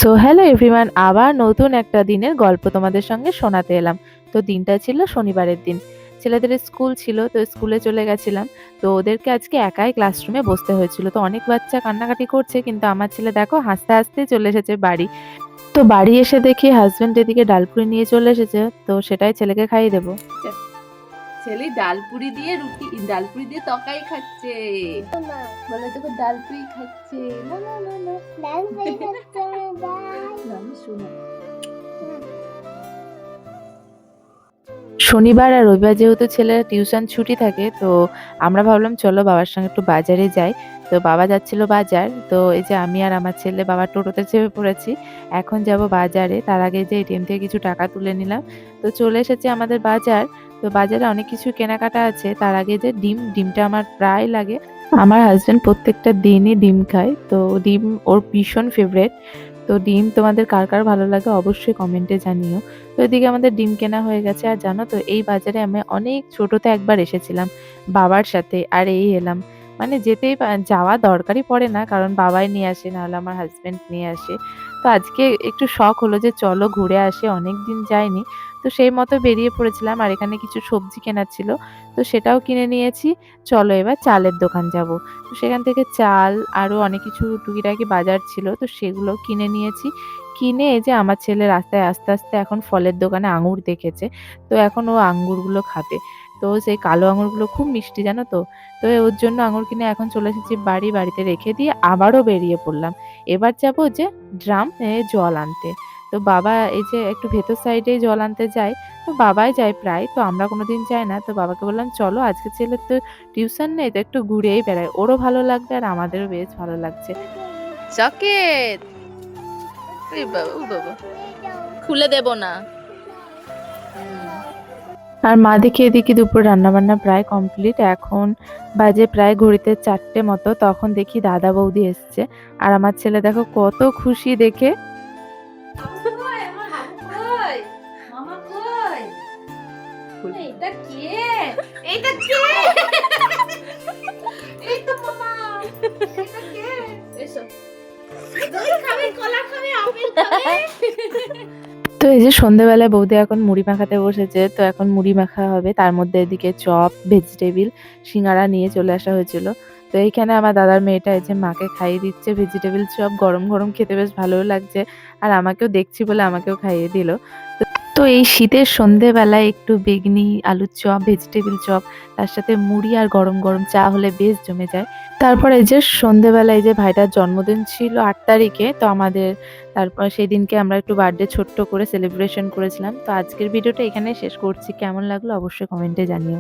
So hello everyone, আবার নতুন একটা দিনের গল্প তোমাদের সঙ্গে শোনাতে এলাম। তো দিনটা ছিল শনিবারের দিন। ছেলেদের স্কুল ছিল, তো স্কুলে চলে গেছিলাম। তো ওদেরকে আজকে একাই ক্লাসরুমে বসতে হয়েছিল। তো অনেক বাচ্চা কান্নাকাটি করছে, কিন্তু আমার ছেলে দেখো হাসতে হাসতে চলে এসেছে বাড়ি। তো বাড়ি এসে দেখি হাজবেন্ড এদিকে ডালপুরি নিয়ে চলে এসেছে, তো সেটাই ছেলেকে খাইয়ে দেবো। ছেলে ডালপুরি দিয়ে রুটি, ডালপুরি দিয়ে তরকারি খাচ্ছে। বলে দেখো ডালপুরি খাচ্ছে। না না না না ডালপুরি খাচ্ছে না, আমি শোনো। শনিবার আর রবিবার যেহেতু ছেলের টিউশন ছুটি থাকে, তো আমরা ভাবলাম চলো বাবার সঙ্গে একটু বাজারে যাই। তো বাবা যাচ্ছিল বাজার, তো এই যে আমি আর আমার ছেলে বাবার টোটোতে চেপে পড়েছি। এখন যাব বাজারে, তার আগে যে এটিএম থেকে কিছু টাকা তুলে নিলাম। তো চলে এসেছে আমাদের বাজার। তো বাজারে অনেক কিছু কেনাকাটা আছে। তার আগে যে ডিমটা আমার প্রায় লাগে। আমার হাজবেন্ড প্রত্যেকটা দিনই ডিম খায়, তো ডিম ওর ভীষণ ফেভারেট। তো ডিম তোমাদের কার কার ভালো লাগে অবশ্যই কমেন্টে জানিও। তো এদিকে আমাদের ডিম কেনা হয়ে গেছে। আর জানো তো, এই বাজারে আমি অনেক ছোটতে একবার এসেছিলাম বাবার সাথে, আর এই এলাম। মানে যাওয়া দরকারই পড়ে না, কারণ বাবাই নিয়ে আসে, নাহলে আমার হাজবেন্ড নিয়ে আসে। তো আজকে একটু শখ হলো যে চলো ঘুরে আসি, অনেক দিন যাইনি। তো সেই মতো বেরিয়ে পড়েছিলাম, আর এখানে কিছু সবজি কেনার ছিল, তো সেটাও কিনে নিয়েছি। চলো এবার চালের দোকান যাব। তো সেখান থেকে চাল আরও অনেক কিছু টুকিটাকি বাজার ছিল, তো সেগুলো কিনে নিয়েছি। কিনে এই যে আমার ছেলে রাস্তায় আস্তে আস্তে এখন ফলের দোকানে আঙুর দেখেছে, তো এখন ও আঙ্গুরগুলো খাবে। তো সেই কালো আঙুরগুলো খুব মিষ্টি, জানো তো। তো ওর জন্য আঙুর কিনে এখন চলে এসেছি বাড়িতে রেখে দিয়ে আবারও বেরিয়ে পড়লাম। এবার যাব যে ড্রাম জল আনতে। তো বাবা এই যে একটু ভেতর সাইডে জল আনতে যায়, তো বাবাই যায় প্রায়, তো আমরা কোনোদিন যাই না। তো বাবাকে বললাম চলো, আজকে ছেলের তো টিউশন নেই, তো একটু ঘুরেই বেড়ায়, ওরও ভালো লাগবে আর আমাদেরও বেশ ভালো লাগছে। চকেট বাবা খুলে দেব না। আর মা দেখি এদিকে দুপুর রান্নাবান্না প্রায় কমপ্লিট। এখন বাজে প্রায় ঘড়িতে 4টে মতো। তখন দেখি দাদা বৌদি এসছে, আর আমার ছেলে দেখো কত খুশি দেখে। তো এই যে সন্ধেবেলায় বৌদি এখন মুড়ি মাখাতে বসেছে, তো এখন মুড়ি মাখা হবে। তার মধ্যে এদিকে চপ, ভেজিটেবিল, সিঙ্গারা নিয়ে চলে আসা হয়েছিল। তো এইখানে আমার দাদার মেয়েটা এই যে মাকে খাইয়ে দিচ্ছে ভেজিটেবিল চপ, গরম গরম খেতে বেশ ভালোও লাগছে। আর আমাকেও দেখছি বলে আমাকেও খাইয়ে দিল। তো এই শীতের সন্ধেবেলায় একটু বেগনি, আলুর চপ, ভেজিটেবিল চপ, তার সাথে মুড়ি আর গরম গরম চা হলে বেশ জমে যায়। তারপরে এই যে সন্ধেবেলায় যে ভাইটার জন্মদিন ছিল 8 তারিখে, তো আমাদের তারপর সেই দিনকে আমরা একটু বার্থডে ছোট্ট করে সেলিব্রেশন করেছিলাম। তো আজকের ভিডিওটা এখানে শেষ করছি। কেমন লাগলো অবশ্যই কমেন্টে জানিও।